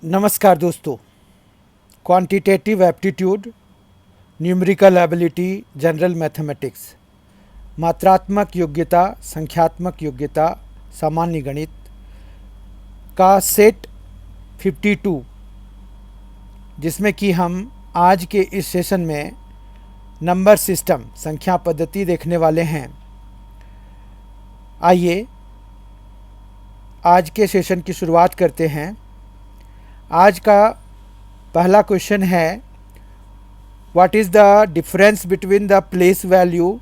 नमस्कार दोस्तों। Quantitative aptitude, numerical ability, general mathematics, मात्रात्मक योग्यता, संख्यात्मक योग्यता, सामान्य गणित का सेट 52, जिसमें कि हम आज के इस सेशन में नंबर सिस्टम, संख्या पद्धति देखने वाले हैं। आइए आज के सेशन की शुरुआत करते हैं। आज का पहला क्वेश्चन है, what is the difference between the place value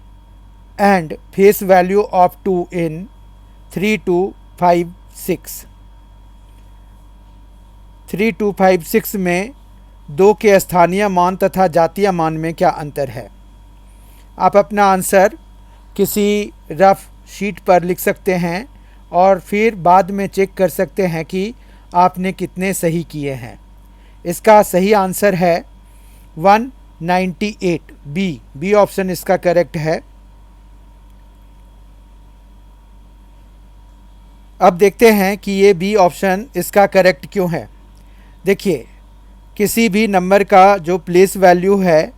and face value of 2 इन 3256। 3256 में 2 के स्थानीय मान तथा जातीय मान में क्या अंतर है। आप अपना आंसर किसी रफ शीट पर लिख सकते हैं और फिर बाद में चेक कर सकते हैं कि आपने कितने सही किए हैं। इसका सही आंसर है 198, बी ऑप्शन इसका करेक्ट है। अब देखते हैं कि ये बी ऑप्शन इसका करेक्ट क्यों है। देखिए, किसी भी नंबर का जो प्लेस वैल्यू है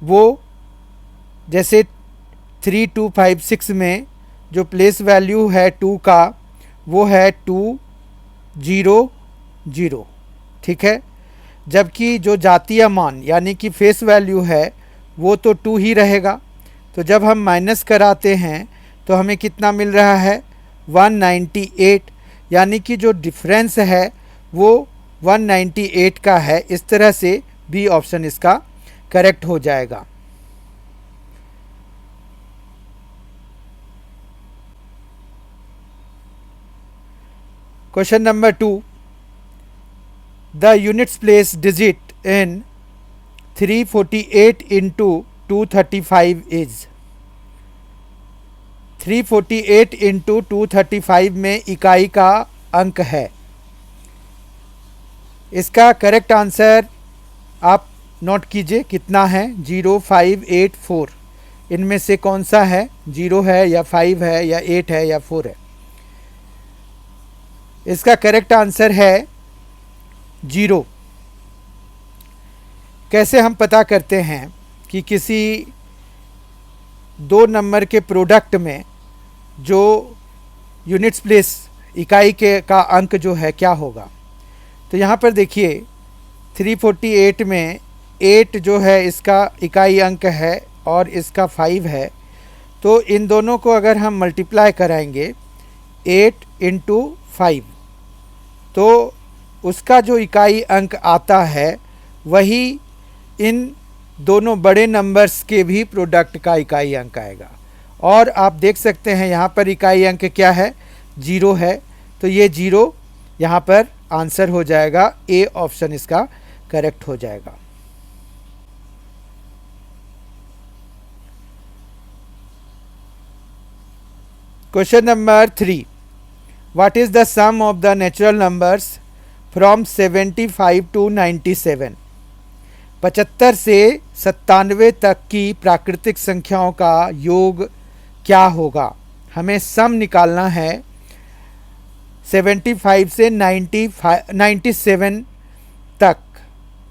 वो, जैसे 3256 में जो प्लेस वैल्यू है 2 का, वो है 200, ठीक है। जबकि जो जातीय मान यानी कि फेस वैल्यू है वो तो 2 ही रहेगा। तो जब हम माइनस कराते हैं तो हमें कितना मिल रहा है, 198, यानी कि जो डिफरेंस है वो 198 का है। इस तरह से बी ऑप्शन इसका करेक्ट हो जाएगा। Question number 2, the units place digit in 348 into 235 is। 348 into 235 में इकाई का अंक है। इसका करेक्ट आंसर आप नोट कीजिए कितना है, 0584। इनमें से कौन सा है, 0 है या 5 है या 8 है या 4 है। इसका करेक्ट आंसर है 0। कैसे हम पता करते हैं कि किसी दो नंबर के प्रोडक्ट में जो यूनिट्स प्लेस, इकाई के का अंक जो है क्या होगा। तो यहाँ पर देखिए 348 में 8 जो है इसका इकाई अंक है और इसका 5 है। तो इन दोनों को अगर हम मल्टीप्लाई कराएंगे 8 इंटू 5, तो उसका जो इकाई अंक आता है वही इन दोनों बड़े नंबर्स के भी प्रोडक्ट का इकाई अंक आएगा। और आप देख सकते हैं यहाँ पर इकाई अंक क्या है, 0 है। तो ये 0 यहाँ पर आंसर हो जाएगा, ए ऑप्शन इसका करेक्ट हो जाएगा। Question number 3, what is the sum of the natural numbers from 75 to 97। 75 से 97 तक की प्राकृतिक संख्याओं का योग क्या होगा। हमें सम निकालना है 75 से 97 तक।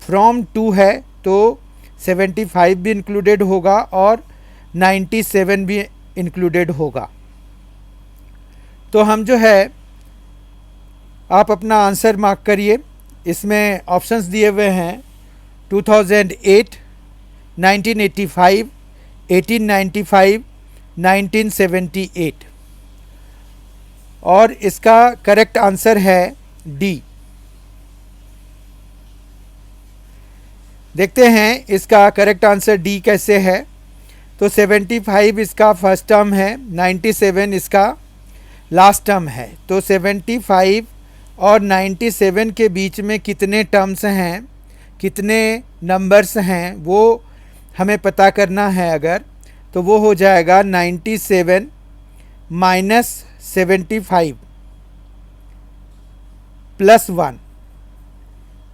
फ्रॉम 2 है तो 75 भी इंक्लूडेड होगा और 97 भी इंक्लूडेड होगा। तो हम जो है, आप अपना आंसर मार्क करिए। इसमें ऑप्शंस दिए हुए हैं 2008, 1985, 1895, 1978 और इसका करेक्ट आंसर है डी। देखते हैं इसका करेक्ट आंसर डी कैसे है। तो 75 इसका फर्स्ट टर्म है, 97 इसका लास्ट टर्म है। तो 75 और 97 के बीच में कितने टर्म्स हैं, कितने नंबर्स हैं, वो हमें पता करना है। अगर तो वो हो जाएगा 97 माइनस 75 प्लस 1।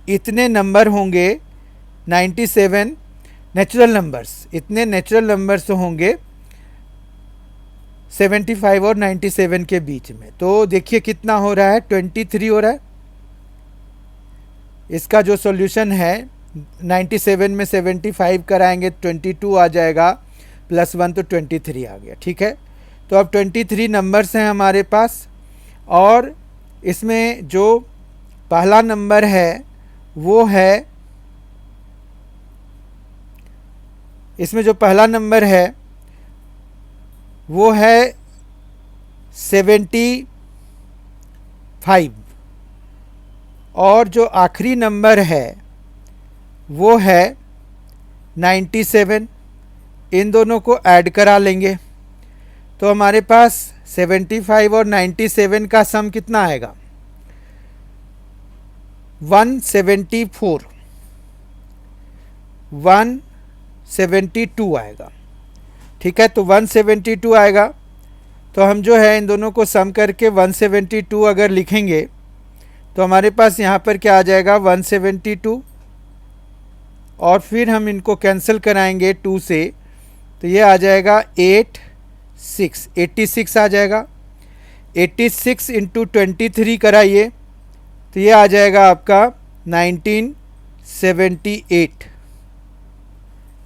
इतने नंबर होंगे 97 नेचुरल नंबर्स, इतने नेचुरल नंबर्स होंगे 75 और 97 के बीच में। तो देखिए कितना हो रहा है, 23 हो रहा है। इसका जो सॉल्यूशन है 97 में 75 कराएंगे 22 आ जाएगा, +1 तो 23 आ गया। ठीक है, तो अब 23 नंबर्स हैं हमारे पास, और इसमें जो पहला नंबर है वो है, इसमें जो पहला नंबर है वो है 75, और जो आखिरी नंबर है वो है 97। इन दोनों को ऐड करा लेंगे तो हमारे पास 75 और 97 का सम कितना आएगा, 174, 172 आएगा। ठीक है, तो 172 आएगा, तो हम जो है इन दोनों को सम करके 172 अगर लिखेंगे तो हमारे पास यहाँ पर क्या आ जाएगा 172, और फिर हम इनको कैंसिल कराएंगे 2 से, तो ये आ जाएगा 86 आ जाएगा। 86 इंटू 23 कराइए तो ये आ जाएगा आपका 1978।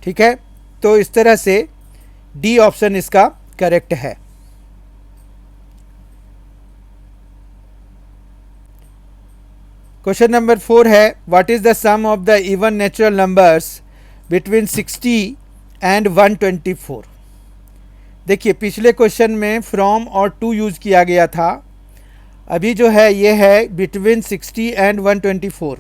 ठीक है, तो इस तरह से डी ऑप्शन इसका करेक्ट है। क्वेश्चन नंबर 4 है, what is the sum of the even natural numbers between 60 and 124। देखिए पिछले क्वेश्चन में फ्रॉम और टू यूज किया गया था, अभी जो है ये है बिटवीन 60 एंड 124,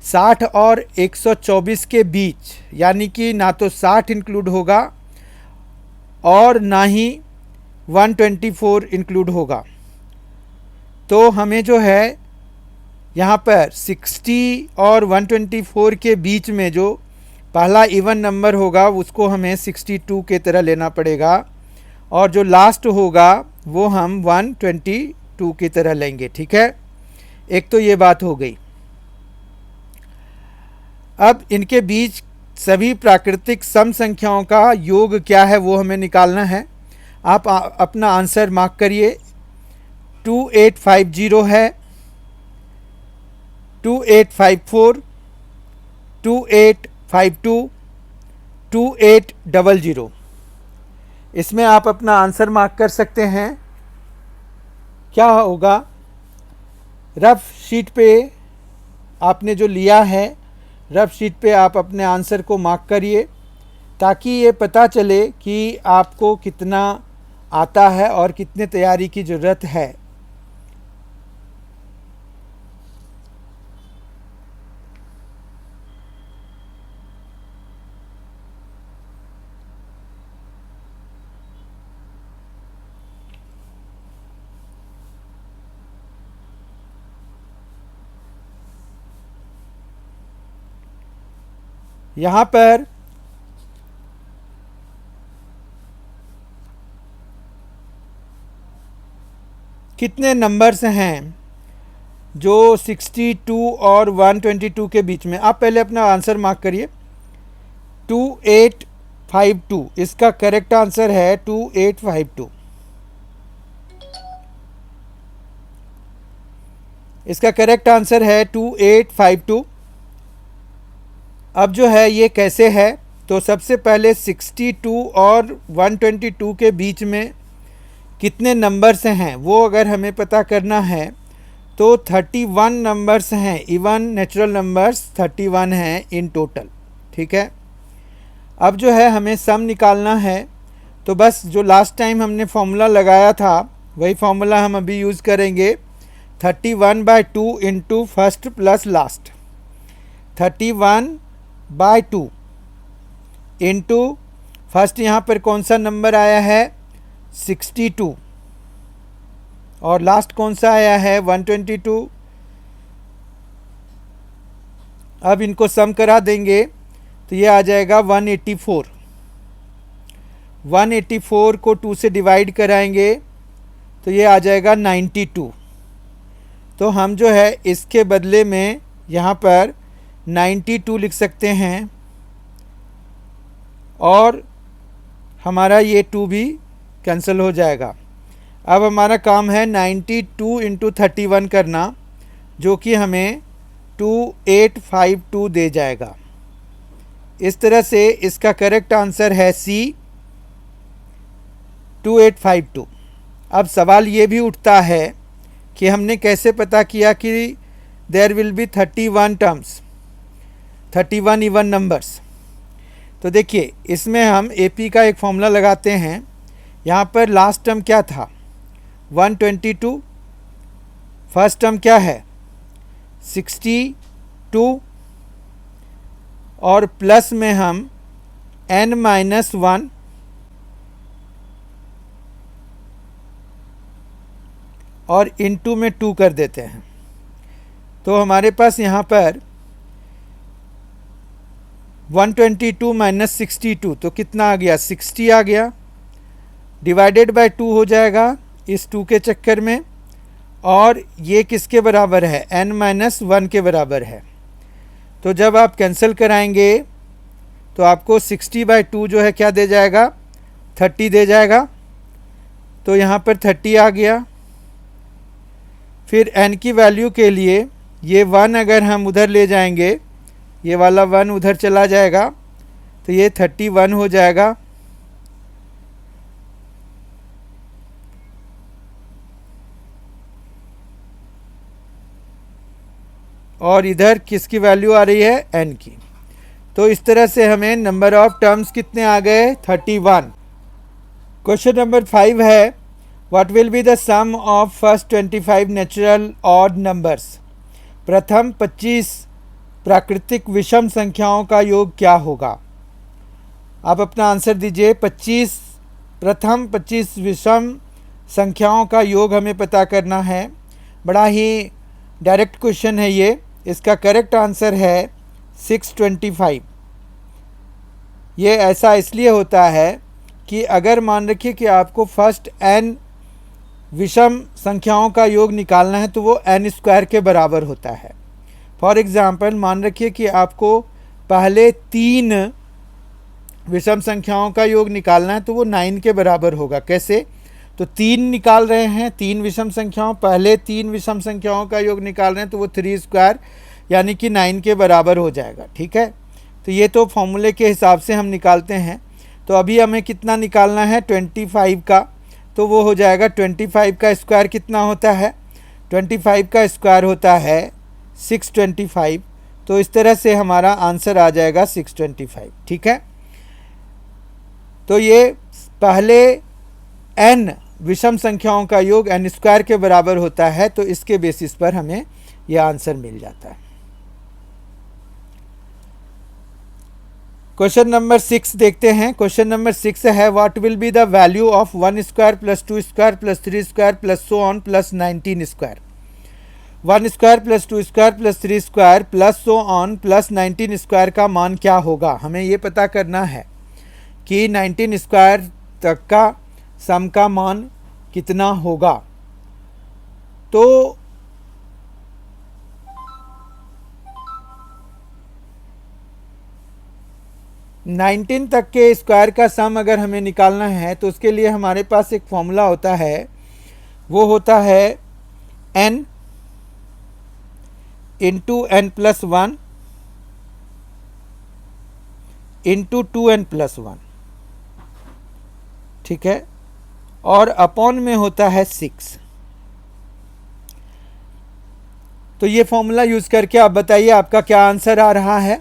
60 और 124 के बीच, यानी कि ना तो 60 इंक्लूड होगा और ना ही 124 इंक्लूड होगा। तो हमें जो है यहाँ पर 60 और 124 के बीच में जो पहला इवन नंबर होगा उसको हमें 62 के तरह लेना पड़ेगा, और जो लास्ट होगा वो हम 122 की तरह लेंगे। ठीक है, एक तो ये बात हो गई। अब इनके बीच सभी प्राकृतिक सम संख्याओं का योग क्या है वो हमें निकालना है। आप अपना आंसर मार्क करिए। 2850 है, 2854, 2852, 2800। इसमें आप अपना आंसर मार्क कर सकते हैं। क्या होगा, रफ शीट पे आपने जो लिया है, रफ शीट पे आप अपने आंसर को मार्क करिए ताकि ये पता चले कि आपको कितना आता है और कितने तैयारी की ज़रूरत है। यहाँ पर कितने नंबर्स हैं जो 62 और 122 के बीच में, आप पहले अपना आंसर मार्क करिए। 2852 इसका करेक्ट आंसर है, 2852 इसका करेक्ट आंसर है 2852। अब जो है ये कैसे है, तो सबसे पहले 62 और 122 के बीच में कितने नंबर्स हैं वो अगर हमें पता करना है तो 31 नंबर्स हैं, इवन नेचुरल नंबर्स 31 हैं इन टोटल। ठीक है, अब जो है हमें सम निकालना है, तो बस जो लास्ट टाइम हमने फॉर्मूला लगाया था वही फॉर्मूला हम अभी यूज़ करेंगे। 31/2 into first plus last, 31/2 into first, यहाँ पर कौन सा नंबर आया है 62, और लास्ट कौन सा आया है 122। अब इनको सम करा देंगे तो ये आ जाएगा 184। 184 को 2 से डिवाइड कराएंगे तो ये आ जाएगा 92। तो हम जो है इसके बदले में यहाँ पर 92 लिख सकते हैं, और हमारा ये 2 भी कैंसिल हो जाएगा। अब हमारा काम है 92 इंटू 31 करना, जो कि हमें 2852 दे जाएगा। इस तरह से इसका करेक्ट आंसर है सी 2852। अब सवाल ये भी उठता है कि हमने कैसे पता किया कि there will be 31 terms, 31 even numbers. तो देखिए इसमें हम एपी का एक फॉर्मूला लगाते हैं। यहाँ पर लास्ट टर्म क्या था 122, फर्स्ट टर्म क्या है 62 और प्लस में हम n-1 और इनटू में 2 कर देते हैं। तो हमारे पास यहाँ पर 122 माइनस 62 तो कितना आ गया 60 आ गया, डिवाइडेड बाय 2 हो जाएगा इस 2 के चक्कर में, और ये किसके बराबर है n-1 के बराबर है। तो जब आप कैंसिल कराएंगे तो आपको 60/2 जो है क्या दे जाएगा 30 दे जाएगा। तो यहाँ पर 30 आ गया। फिर n की वैल्यू के लिए ये 1 अगर हम उधर ले जाएंगे, ये वाला 1 उधर चला जाएगा तो ये 31 हो जाएगा। और इधर किसकी वैल्यू आ रही है n की। तो इस तरह से हमें नंबर ऑफ टर्म्स कितने आ गए 31। क्वेश्चन नंबर 5 है what will be the sum of first 25 natural odd numbers. प्रथम 25 प्राकृतिक विषम संख्याओं का योग क्या होगा। आप अपना आंसर दीजिए। प्रथम 25 विषम संख्याओं का योग हमें पता करना है। बड़ा ही डायरेक्ट क्वेश्चन है ये। इसका करेक्ट आंसर है 625। ये ऐसा इसलिए होता है कि अगर मान रखिए कि आपको फर्स्ट n विषम संख्याओं का योग निकालना है तो वो n² के बराबर होता है। फॉर एग्ज़ाम्पल मान रखिए कि आपको पहले 3 विषम संख्याओं का योग निकालना है तो वो 9 के बराबर होगा। कैसे, तो 3 निकाल रहे हैं, 3 विषम संख्याओं, पहले 3 विषम संख्याओं का योग निकाल रहे हैं तो वो 3² यानी कि 9 के बराबर हो जाएगा। ठीक है, तो ये तो फॉर्मूले के हिसाब से हम निकालते हैं। तो अभी हमें कितना निकालना है 25 का, तो वो हो जाएगा 25 का स्क्वायर कितना होता है 25 का स्क्वायर होता है 625। तो इस तरह से हमारा आंसर आ जाएगा 625। ठीक है, तो ये पहले n विषम संख्याओं का योग n² के बराबर होता है, तो इसके बेसिस पर हमें यह आंसर मिल जाता है। क्वेश्चन नंबर 6 देखते हैं। क्वेश्चन नंबर 6 है what will be the value of 1² plus 2² plus 3² plus so on plus 19²। 1² plus 2² plus 3² plus so on plus 19² का मान क्या होगा। हमें ये पता करना है कि 19² तक का सम का मान कितना होगा। तो 19 तक के स्क्वायर का सम अगर हमें निकालना है तो उसके लिए हमारे पास एक फॉर्मूला होता है, वो होता है n into n+1 into 2n+1। ठीक है, और अपॉन में होता है 6। तो ये फॉर्मूला यूज़ करके आप बताइए आपका क्या आंसर आ रहा है।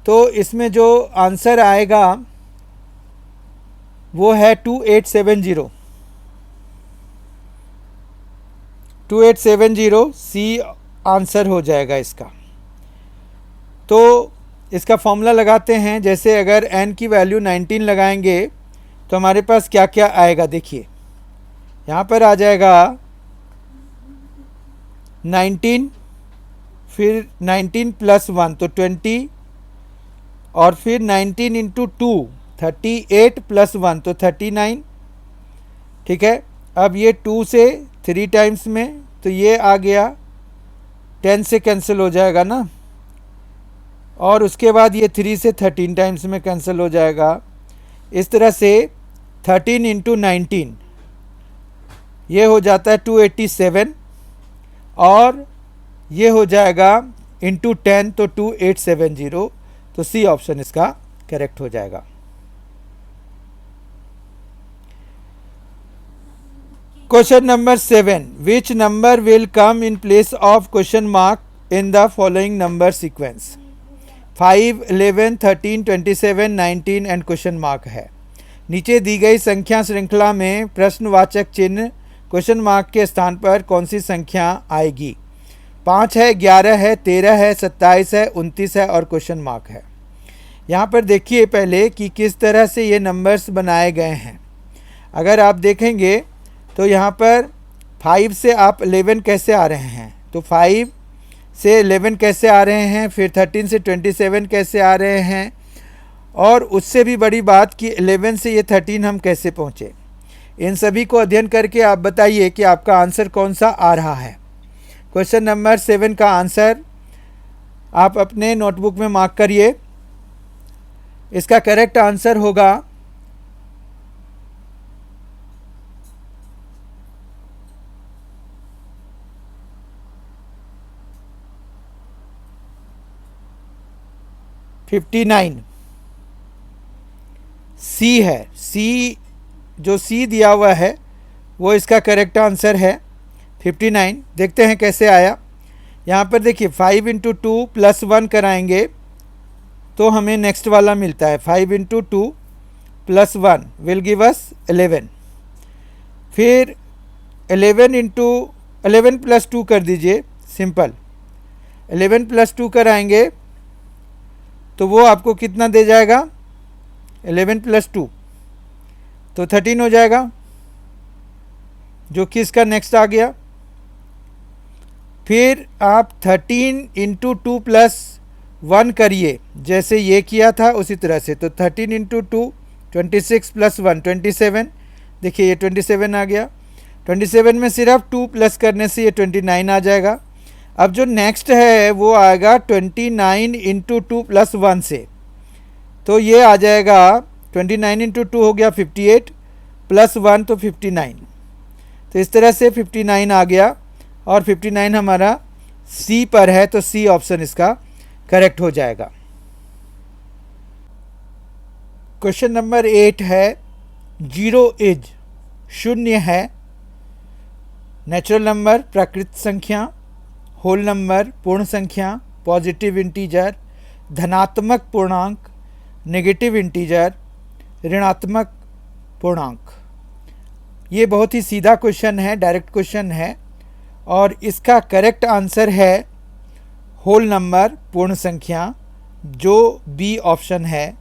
तो इसमें जो आंसर आएगा वो है 2870। 2870 सी आंसर हो जाएगा इसका। तो इसका फॉर्मूला लगाते हैं। जैसे अगर n की वैल्यू 19 लगाएंगे तो हमारे पास क्या क्या आएगा देखिए। यहाँ पर आ जाएगा 19, फिर 19+1 तो 20, और फिर 19 इंटू 2 38 प्लस 1 तो 39। ठीक है, अब ये 2 से 3 टाइम्स में तो ये आ गया 10 से कैंसिल हो जाएगा ना, और उसके बाद ये 3 से 13 टाइम्स में कैंसिल हो जाएगा। इस तरह से 13 इंटू 19 ये हो जाता है 287, और ये हो जाएगा इंटू 10 तो 2870, तो सी ऑप्शन इसका करेक्ट हो जाएगा। Question number 7, which number will come in place of question mark in the following number sequence? 5, 11, 13, 27, 19 and question mark है। नीचे दी गई संख्या श्रृंखला में प्रश्नवाचक चिन्ह क्वेश्चन मार्क के स्थान पर कौन सी संख्या आएगी? 5 है, 11 है, 13 है, 27 है, 29 है और क्वेश्चन मार्क है। यहाँ पर देखिए पहले कि किस तरह से ये नंबर्स बनाए गए हैं। अगर आप देखेंगे तो यहाँ पर 5 से आप 11 कैसे आ रहे हैं, तो 5 से 11 कैसे आ रहे हैं, फिर 13 से 27 कैसे आ रहे हैं, और उससे भी बड़ी बात कि 11 से ये 13 हम कैसे पहुँचे। इन सभी को अध्ययन करके आप बताइए कि आपका आंसर कौन सा आ रहा है। क्वेश्चन नंबर 7 का आंसर आप अपने नोटबुक में मार्क करिए। इसका करेक्ट आंसर होगा 59। सी है, सी जो सी दिया हुआ है वो इसका करेक्ट आंसर है 59। देखते हैं कैसे आया। यहाँ पर देखिए 5 इंटू 2 प्लस 1 कराएंगे तो हमें नेक्स्ट वाला मिलता है। 5 into 2 plus 1 will give us 11। फिर 11 इंटू 11 प्लस 2 कर दीजिए, सिंपल। 11 प्लस 2 कराएंगे तो वो आपको कितना दे जाएगा? 11 प्लस 2 तो 13 हो जाएगा, जो कि इसका नेक्स्ट आ गया। फिर आप 13 इंटू 2 प्लस 1 करिए, जैसे ये किया था उसी तरह से। तो 13 इंटू 2 26 प्लस 1 27। देखिए ये 27 आ गया। 27 में सिर्फ 2 प्लस करने से ये 29 आ जाएगा। अब जो नेक्स्ट है वो आएगा 29 इंटू 2 प्लस 1 से, तो ये आ जाएगा 29 इंटू 2 हो गया 58 प्लस 1 तो 59। तो इस तरह से 59 आ गया और 59 हमारा सी पर है, तो सी ऑप्शन इसका करेक्ट हो जाएगा। क्वेश्चन नंबर 8 है, 0 इज शून्य है, नेचुरल नंबर प्राकृत संख्या, होल नंबर पूर्ण संख्या, पॉजिटिव इंटीजर, धनात्मक पूर्णांक, नेगेटिव इंटीजर, ऋणात्मक पूर्णांक। ये बहुत ही सीधा क्वेश्चन है, डायरेक्ट क्वेश्चन है और इसका करेक्ट आंसर है होल नंबर पूर्ण संख्या, जो बी ऑप्शन है।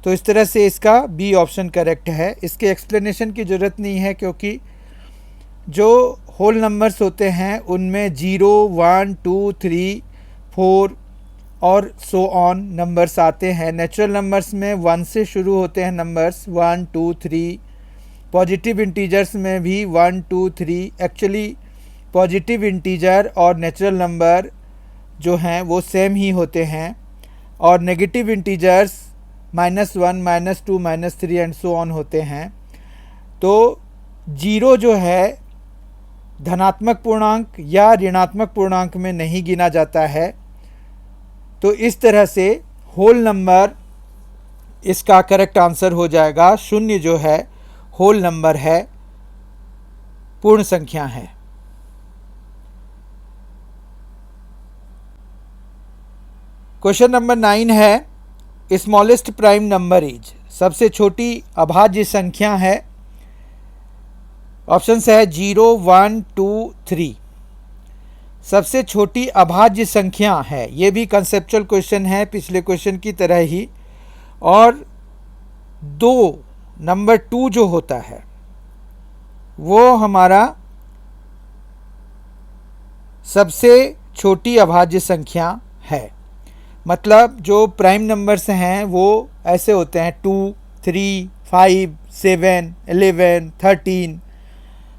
तो इस तरह से इसका बी ऑप्शन करेक्ट है। इसके एक्सप्लेनेशन की ज़रूरत नहीं है, क्योंकि जो होल नंबर्स होते हैं उनमें 0, 1, 2, 3, 4 और सो ऑन नंबर्स आते हैं। नेचुरल नंबर्स में 1 से शुरू होते हैं नंबर्स, 1, 2, 3। पॉजिटिव इंटीजर्स में भी 1, 2, 3। एक्चुअली पॉजिटिव इंटीजर और नेचुरल नंबर जो हैं वो सेम ही होते हैं, और negative integers -1, -2, -3 and so on होते हैं। तो 0 जो है धनात्मक पूर्णांक या ऋणात्मक पूर्णांक में नहीं गिना जाता है। तो इस तरह से होल नंबर इसका करेक्ट आंसर हो जाएगा। 0 जो है होल नंबर है, पूर्ण संख्या है। क्वेश्चन नंबर 9 है, स्मॉलेस्ट प्राइम नंबर इज, सबसे छोटी अभाज्य संख्या है। ऑप्शंस है 0, 1, 2, 3। सबसे छोटी अभाज्य संख्या है, ये भी कंसेप्चुअल क्वेश्चन है पिछले क्वेश्चन की तरह ही। और 2 नंबर 2 जो होता है वो हमारा सबसे छोटी अभाज्य संख्या है। मतलब जो प्राइम नंबर्स हैं वो ऐसे होते हैं 2, 3, 5, 7, 11, 13,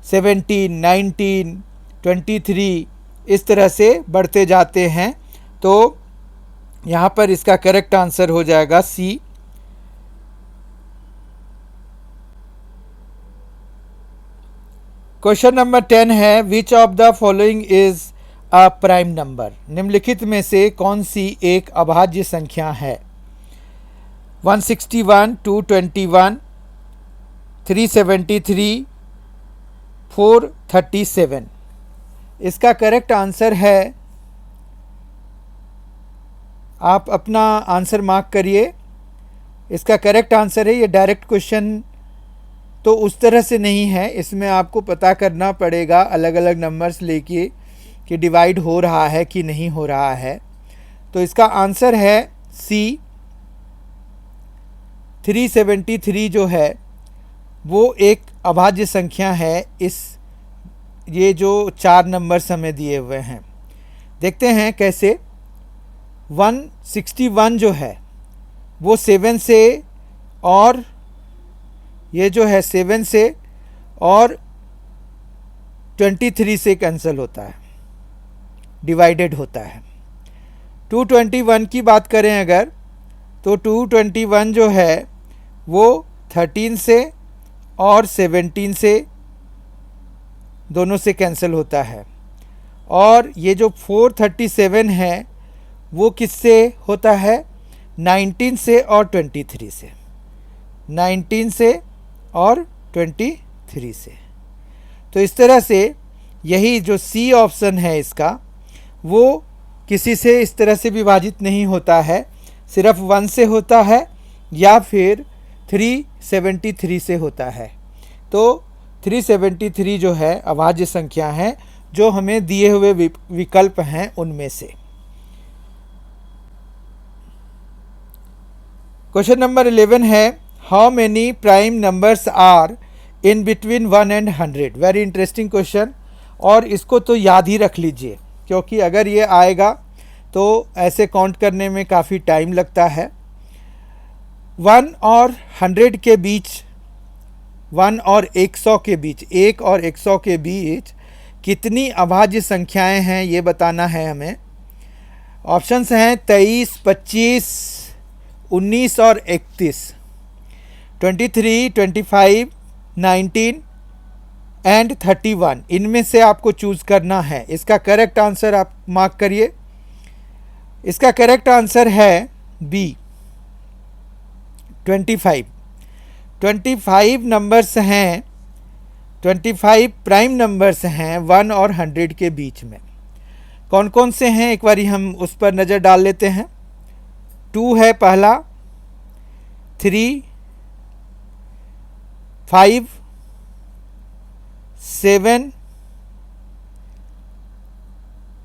17, 19, 23 इस तरह से बढ़ते जाते हैं। तो यहाँ पर इसका करेक्ट आंसर हो जाएगा सी। क्वेश्चन नंबर 10 है, which of the following is a prime number. निम्नलिखित में से कौन सी एक अभाज्य संख्या है? 161, 221, 373, 437। इसका करेक्ट आंसर है, आप अपना आंसर मार्क करिए। इसका करेक्ट आंसर है, ये डायरेक्ट क्वेश्चन तो उस तरह से नहीं है, इसमें आपको पता करना पड़ेगा अलग अलग नंबर्स लेके कि डिवाइड हो रहा है कि नहीं हो रहा है। तो इसका आंसर है सी, 373 जो है वो एक अभाज्य संख्या है। ये जो 4 नंबर्स हमें दिए हुए हैं, देखते हैं कैसे। 161 जो है वो 7 से, और ये जो है 7 से और 23 से कैंसिल होता है, डिवाइडेड होता है। 221 की बात करें अगर, तो 221 जो है वो 13 से और 17 से दोनों से कैंसिल होता है। और ये जो 437 है वो किससे होता है? 19 से और 23 से, 19 से और 23 से। तो इस तरह से यही जो सी ऑप्शन है इसका, वो किसी से इस तरह से विभाजित नहीं होता है, सिर्फ 1 से होता है या फिर 373 से होता है। तो 373 जो है अभाज्य संख्या है जो हमें दिए हुए विकल्प हैं उनमें से। क्वेश्चन नंबर 11 है, how many prime numbers are in between 1 and 100? Very interesting question, और इसको तो याद ही रख लीजिए, क्योंकि अगर ये आएगा तो ऐसे काउंट करने में काफ़ी टाइम लगता है। 1 और 100 के बीच, 1 और 100 के बीच, 1 और 100 के बीच कितनी अभाज्य संख्याएं हैं ये बताना है हमें। ऑप्शंस हैं 23, 25, 19 और 31, 23, 25, 19 एंड 31। इनमें से आपको चूज़ करना है। इसका करेक्ट आंसर आप मार्क करिए। इसका करेक्ट आंसर है बी, 25। 25 नंबर्स हैं, 25 प्राइम नंबर्स हैं 1 और 100 के बीच में। कौन कौन से हैं एक बारी हम उस पर नज़र डाल लेते हैं। 2 है पहला, 3, 5, 7,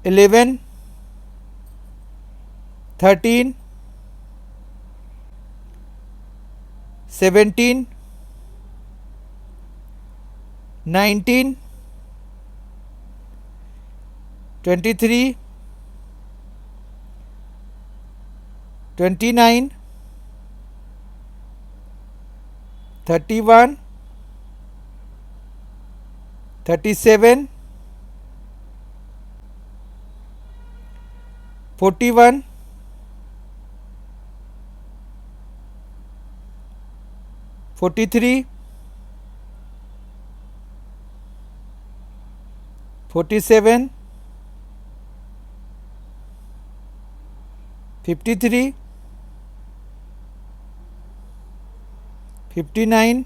11, 13, 17, 19, 23, 29, 31, 37, 41, 43, 47, 53, 59,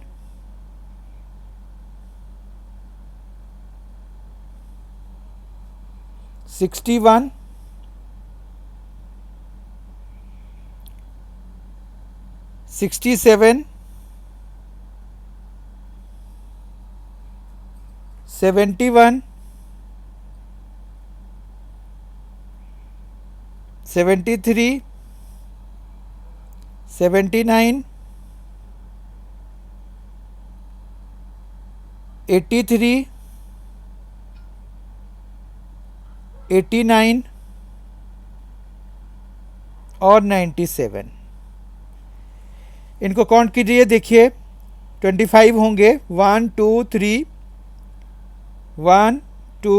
61, 67, 71, 73, 79, 83, 89 और 97। इनको काउंट कीजिए, देखिए 25 होंगे। 1 2 3, 1 2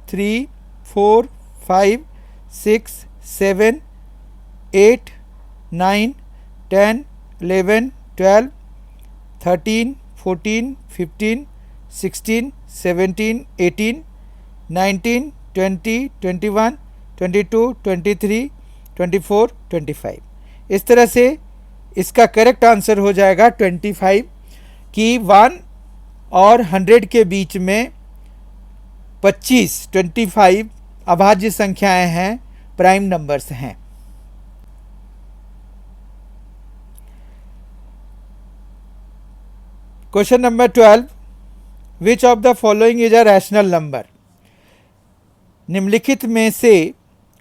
3 4 5 6 7 8 9 10 11 12 13 14 15 16 17 18 19 20, 21, 22, 23, 24, 25। इस तरह से इसका करेक्ट आंसर हो जाएगा 25 कि 1 और 100 के बीच में 25 अभाज्य संख्याएं हैं, प्राइम नंबर्स हैं। Question number 12, which of the following is a rational number? निम्नलिखित में से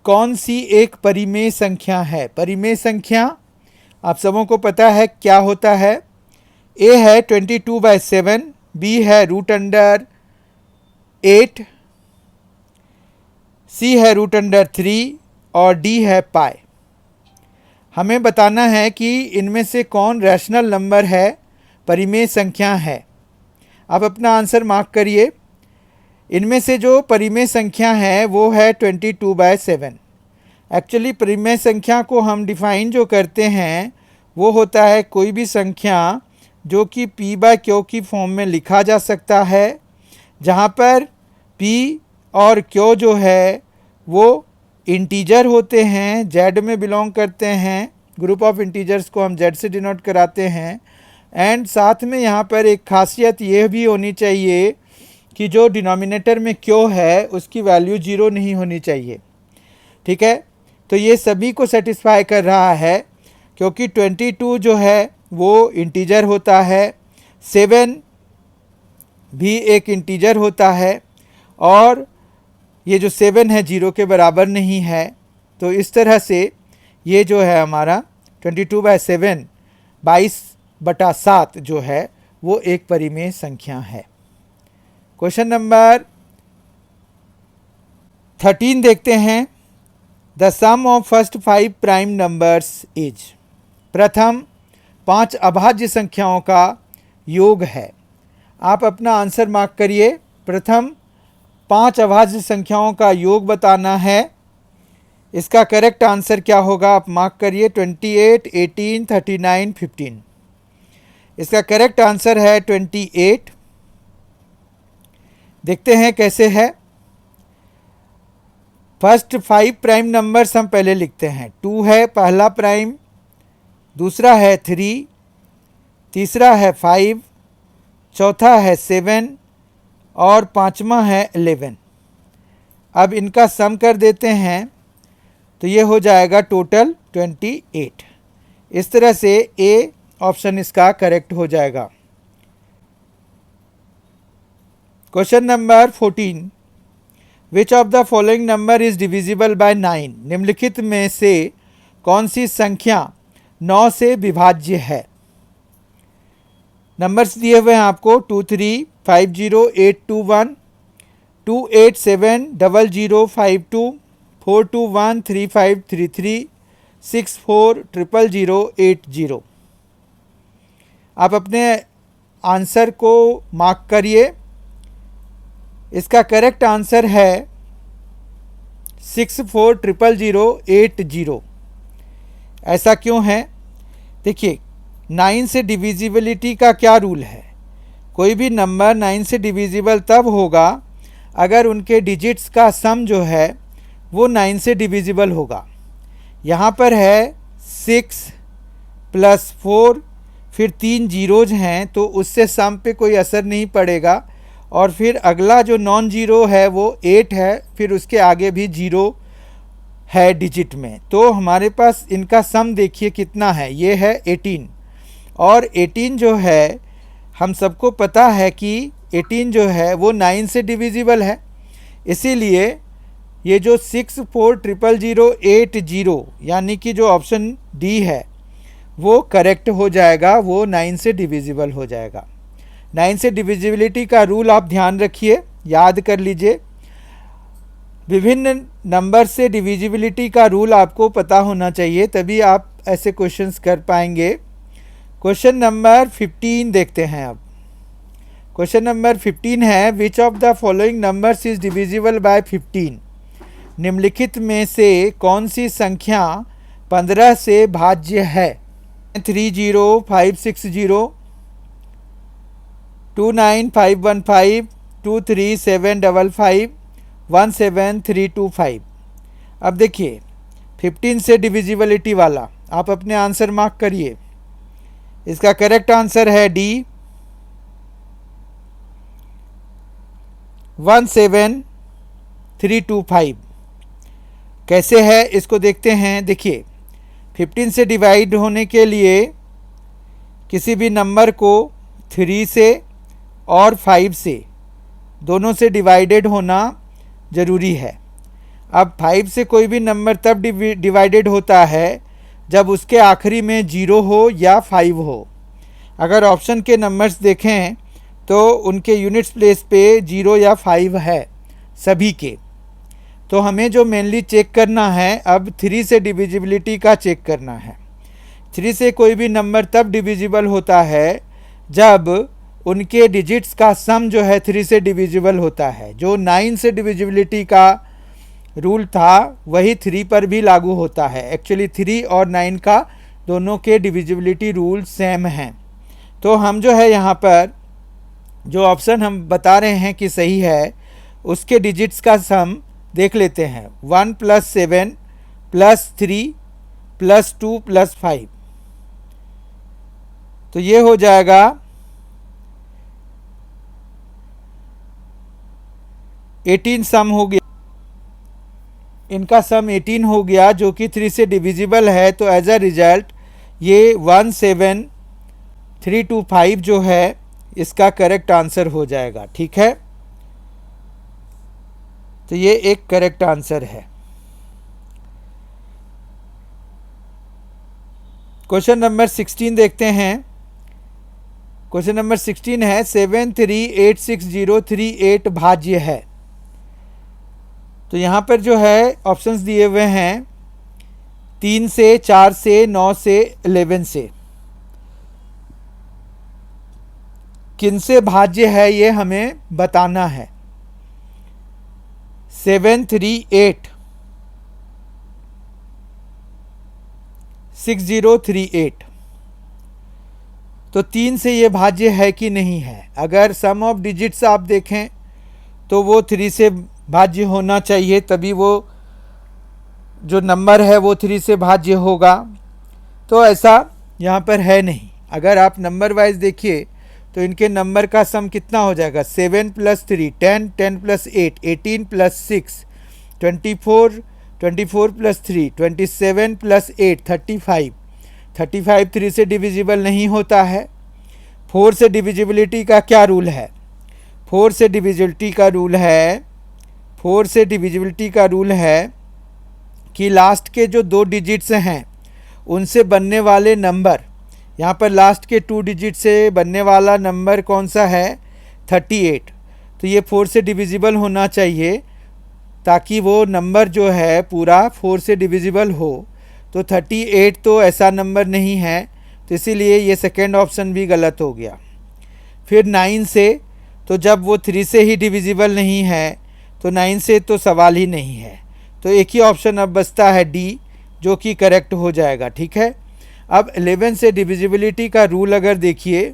कौन सी एक परिमेय संख्या है? परिमेय संख्या आप सबों को पता है क्या होता है। ए है 22/7, बी है √8, सी है √3 और डी है पाई। हमें बताना है कि इनमें से कौन रैशनल नंबर है, परिमेय संख्या है। आप अपना आंसर मार्क करिए। इनमें से जो परिमेय संख्या है वो है 22/7। एक्चुअली परिमेय संख्या को हम डिफाइन जो करते हैं वो होता है कोई भी संख्या जो कि p/q की फॉर्म में लिखा जा सकता है, जहाँ पर p और q जो है वो इंटीजर होते हैं, z में बिलोंग करते हैं। ग्रुप ऑफ इंटीजर्स को हम z से डिनोट कराते हैं। एंड साथ में यहाँ पर एक खासियत ये भी होनी चाहिए कि जो डिनोमिनेटर में q है उसकी वैल्यू 0 नहीं होनी चाहिए। ठीक है, तो ये सभी को सेटिस्फाई कर रहा है क्योंकि 22 जो है वो इंटीजर होता है, 7 भी एक इंटीजर होता है और ये जो 7 है 0 के बराबर नहीं है। तो इस तरह से ये जो है हमारा 22/7 22/7 जो है वो एक परिमेय संख्या है। क्वेश्चन नंबर 13 देखते हैं। The sum of first 5 prime numbers is. प्रथम 5 अभाज्य संख्याओं का योग है। आप अपना आंसर मार्क करिए। प्रथम 5 अभाज्य संख्याओं का योग बताना है। इसका करेक्ट आंसर क्या होगा आप मार्क करिए। 28, 18, 39, 15। इसका करेक्ट आंसर है 28। देखते हैं कैसे है। फर्स्ट 5 प्राइम नंबर्स हम पहले लिखते हैं। 2 है पहला प्राइम, दूसरा है 3, तीसरा है 5, चौथा है 7 और पांचवा है 11। अब इनका सम कर देते हैं तो ये हो जाएगा टोटल 28। इस तरह से ए ऑप्शन इसका करेक्ट हो जाएगा। Question number 14, which of the following number is divisible by 9? निम्नलिखित में से कौन सी संख्या 9 से विभाज्य है? नंबर्स दिए हुए हैं आपको 23508221 2870052 4213533 640080। आप अपने आंसर को मार्क करिए। इसका करेक्ट आंसर है 640080। ऐसा क्यों है? देखिए 9 से डिविजिबिलिटी का क्या रूल है। कोई भी नंबर 9 से डिविजिबल तब होगा अगर उनके डिजिट्स का सम जो है वो 9 से डिविजिबल होगा। यहाँ पर है 6 + 4 फिर 3 जीरोज हैं तो उससे सम पे कोई असर नहीं पड़ेगा। और फिर अगला जो नॉन जीरो है वो 8 है, फिर उसके आगे भी 0 है डिजिट में। तो हमारे पास इनका सम देखिए कितना है, ये है 18। और 18 जो है हम सबको पता है कि 18 जो है वो 9 से डिविजिबल है। इसीलिए ये जो 640080 यानी कि जो ऑप्शन डी है वो करेक्ट हो जाएगा, वो 9 से डिविजिबल हो जाएगा। 9 से डिविजिबिलिटी का रूल आप ध्यान रखिए, याद कर लीजिए। विभिन्न नंबर से डिविजिबिलिटी का रूल आपको पता होना चाहिए, तभी आप ऐसे क्वेश्चंस कर पाएंगे। क्वेश्चन नंबर 15 देखते हैं अब। क्वेश्चन नंबर 15 है, which of the following numbers is divisible bye 15? निम्नलिखित में से कौन सी संख्या 15 से भाज्य है? 30560 29515 23755 17325। अब देखिए 15 से डिविजिबिलिटी वाला आप अपने आंसर मार्क करिए। इसका करेक्ट आंसर है डी 17325। कैसे है इसको देखते हैं। देखिए 15 से डिवाइड होने के लिए किसी भी नंबर को 3 से और 5 से दोनों से डिवाइडेड होना ज़रूरी है। अब 5 से कोई भी नंबर तब डिवाइडेड होता है जब उसके आखिरी में 0 हो या 5 हो। अगर ऑप्शन के नंबर्स देखें तो उनके यूनिट्स प्लेस पे 0 या 5 है सभी के। तो हमें जो मेनली चेक करना है अब 3 से डिविजिबिलिटी का चेक करना है। 3 से कोई भी नंबर तब डिविजिबल होता है जब उनके डिजिट्स का सम जो है 3 से डिविजिबल होता है। जो 9 से डिविजिबिलिटी का रूल था वही 3 पर भी लागू होता है। एक्चुअली 3 और 9 का दोनों के डिविजिबिलिटी रूल सेम हैं। तो हम जो है यहाँ पर जो ऑप्शन हम बता रहे हैं कि सही है उसके डिजिट्स का सम देख लेते हैं। 1 + 7 + 3 + 2 + 5, तो ये हो जाएगा 18 सम हो गया। इनका सम 18 हो गया जो कि 3 से डिविजिबल है। तो एज अ रिजल्ट ये 17325 जो है इसका करेक्ट आंसर हो जाएगा। ठीक है, तो ये एक करेक्ट आंसर है। क्वेश्चन नंबर 16 देखते हैं। क्वेश्चन नंबर 16 है 738603 भाज्य है। तो यहाँ पर जो है ऑप्शंस दिए हुए हैं 3 से, 4 से, 9 से, 11 से। किन से भाज्य है ये हमें बताना है। 7386038, तो 3 से ये भाज्य है कि नहीं है। अगर सम ऑफ डिजिट्स आप देखें तो वो 3 से भाज्य होना चाहिए, तभी वो जो नंबर है वो 3 से भाज्य होगा। तो ऐसा यहाँ पर है नहीं। अगर आप नंबर वाइज देखिए तो इनके नंबर का सम कितना हो जाएगा। 7 + 3 10, 10 + 8 18 + 6 24, 24 + 3 27 + 8 35। 35 3 से डिविजिबल नहीं होता है। 4 से डिविजिबिलिटी का क्या रूल है। 4 से डिविजिबिलिटी का रूल है कि लास्ट के जो 2 डिजिट्स हैं उनसे बनने वाले नंबर, यहाँ पर लास्ट के 2 डिजिट से बनने वाला नंबर कौन सा है 38। तो ये 4 से डिविजिबल होना चाहिए ताकि वो नंबर जो है पूरा 4 से डिविजिबल हो। तो 38 तो ऐसा नंबर नहीं है, तो इसीलिए ये सेकेंड ऑप्शन भी गलत हो गया। फिर 9 से, तो जब वो 3 से ही डिविजिबल नहीं है तो 9 से तो सवाल ही नहीं है। तो एक ही ऑप्शन अब बचता है डी, जो कि करेक्ट हो जाएगा। ठीक है, अब 11 से डिविजिबिलिटी का रूल अगर देखिए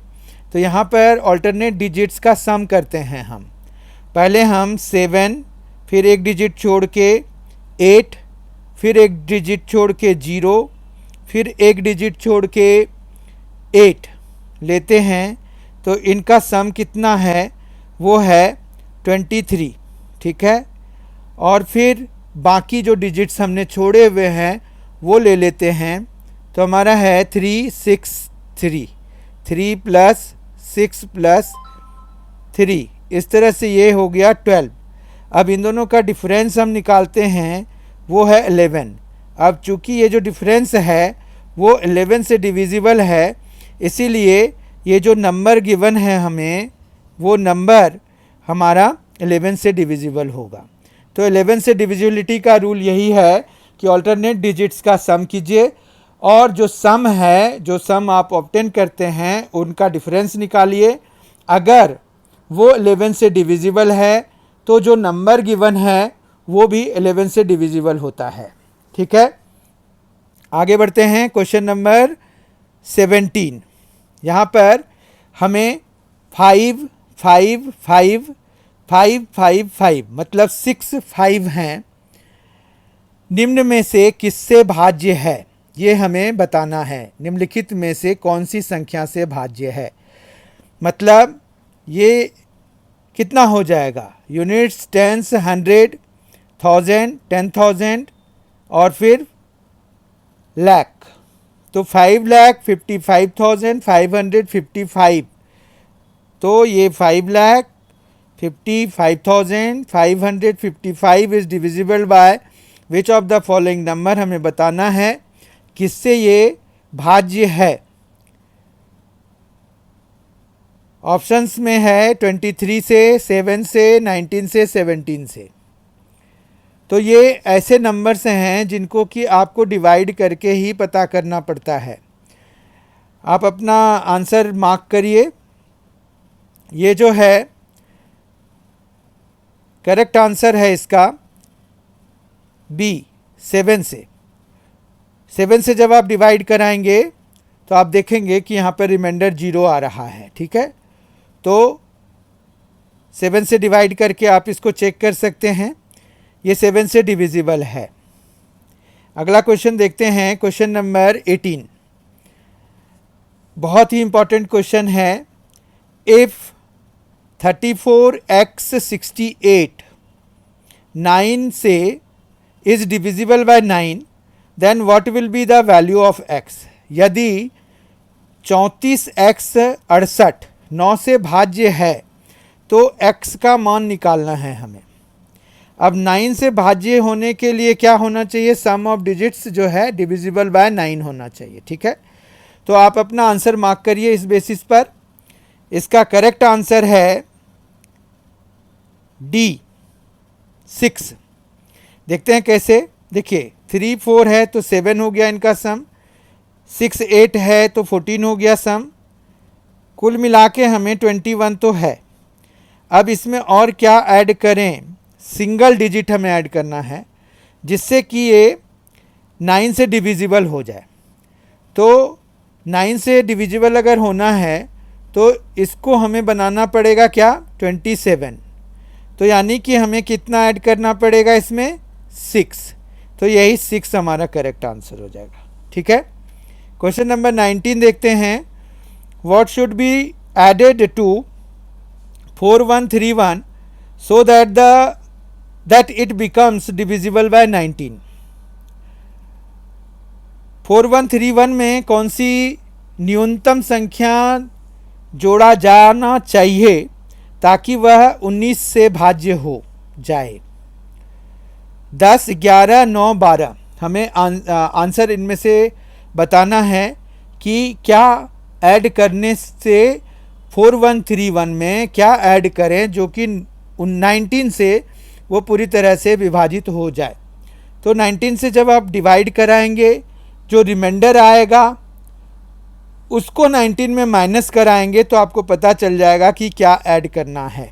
तो यहाँ पर ऑल्टरनेट डिजिट्स का सम करते हैं हम। पहले हम 7, फिर एक डिजिट छोड़ के 8, फिर एक डिजिट छोड़ के 0, फिर एक डिजिट छोड़ के 8 लेते हैं। तो इनका सम कितना है वो है 23। ठीक है, और फिर बाकी जो डिजिट्स हमने छोड़े हुए हैं वो ले लेते हैं। तो हमारा है 363, 3 + 6 + 3, इस तरह से ये हो गया 12। अब इन दोनों का डिफरेंस हम निकालते हैं, वो है 11। अब चूंकि ये जो डिफरेंस है वो 11 से डिविजिबल है, इसीलिए ये जो नंबर गिवन है हमें वो नंबर हमारा 11 से डिविजिबल होगा। तो 11 से डिविजिबिलिटी का रूल यही है कि ऑल्टरनेट डिजिट्स का सम कीजिए और जो सम है, जो सम आप ऑब्टेन करते हैं उनका डिफरेंस निकालिए। अगर वो 11 से डिविजिबल है तो जो नंबर गिवन है वो भी 11 से डिविजिबल होता है। ठीक है, आगे बढ़ते हैं। Question number 17। यहाँ पर हमें 5, 5, 5, 555 मतलब 65 हैं, निम्न में से किससे भाज्य है, ये हमें बताना है। निम्नलिखित में से कौन सी संख्या से भाज्य है, मतलब ये कितना हो जाएगा, यूनिट्स, टेंस, 100, 1000, 10,000 और फिर लाख। तो 5,55,555, तो ये 5,55,555 is divisible by which of the following number, हमें बताना है किससे ये भाज्य है। ऑप्शंस में है 23 से, 7 से, 19 से, 17 से। तो ये ऐसे नंबर्स हैं जिनको कि आपको डिवाइड करके ही पता करना पड़ता है। आप अपना आंसर मार्क करिए। ये जो है करेक्ट आंसर है इसका बी, 7 से। 7 से जब आप डिवाइड कराएंगे तो आप देखेंगे कि यहाँ पर रिमाइंडर 0 आ रहा है, ठीक है। तो 7 से डिवाइड करके आप इसको चेक कर सकते हैं, ये 7 से डिविजिबल है। अगला क्वेश्चन देखते हैं, क्वेश्चन नंबर 18। बहुत ही इंपॉर्टेंट क्वेश्चन है। इफ 34x 68 9 से is divisible by 9 then what will be the value of x। यदि 34x 68 9 से भाज्य है तो x का मान निकालना है हमें। अब 9 से भाज्य होने के लिए क्या होना चाहिए, सम ऑफ डिजिट्स जो है डिविजिबल बाय 9 होना चाहिए, ठीक है। तो आप अपना आंसर मार्क करिए इस बेसिस पर। इसका करेक्ट आंसर है डी, 6। देखते हैं कैसे। देखिए 3 4 है तो 7 हो गया इनका सम, 6 8 है तो 14 हो गया सम, कुल मिला के हमें 21 तो है। अब इसमें और क्या ऐड करें, सिंगल डिजिट हमें ऐड करना है जिससे कि ये 9 से डिविजिबल हो जाए। तो 9 से डिविजिबल अगर होना है तो इसको हमें बनाना पड़ेगा क्या, 27। तो यानी कि हमें कितना ऐड करना पड़ेगा इसमें, 6। तो यही 6 हमारा करेक्ट आंसर हो जाएगा, ठीक है। क्वेश्चन नंबर 19 देखते हैं। What should be added to 4131 so that it becomes divisible by 19। 4131 में कौन सी न्यूनतम संख्या जोड़ा जाना चाहिए ताकि वह 19 से भाज्य हो जाए। 10, 11, 9, 12 हमें आंसर इनमें से बताना है कि क्या ऐड करने से 4131 में क्या ऐड करें जो कि 19 से वो पूरी तरह से विभाजित हो जाए। तो 19 से जब आप डिवाइड कराएंगे जो रिमाइंडर आएगा उसको 19 में माइनस कराएंगे तो आपको पता चल जाएगा कि क्या ऐड करना है,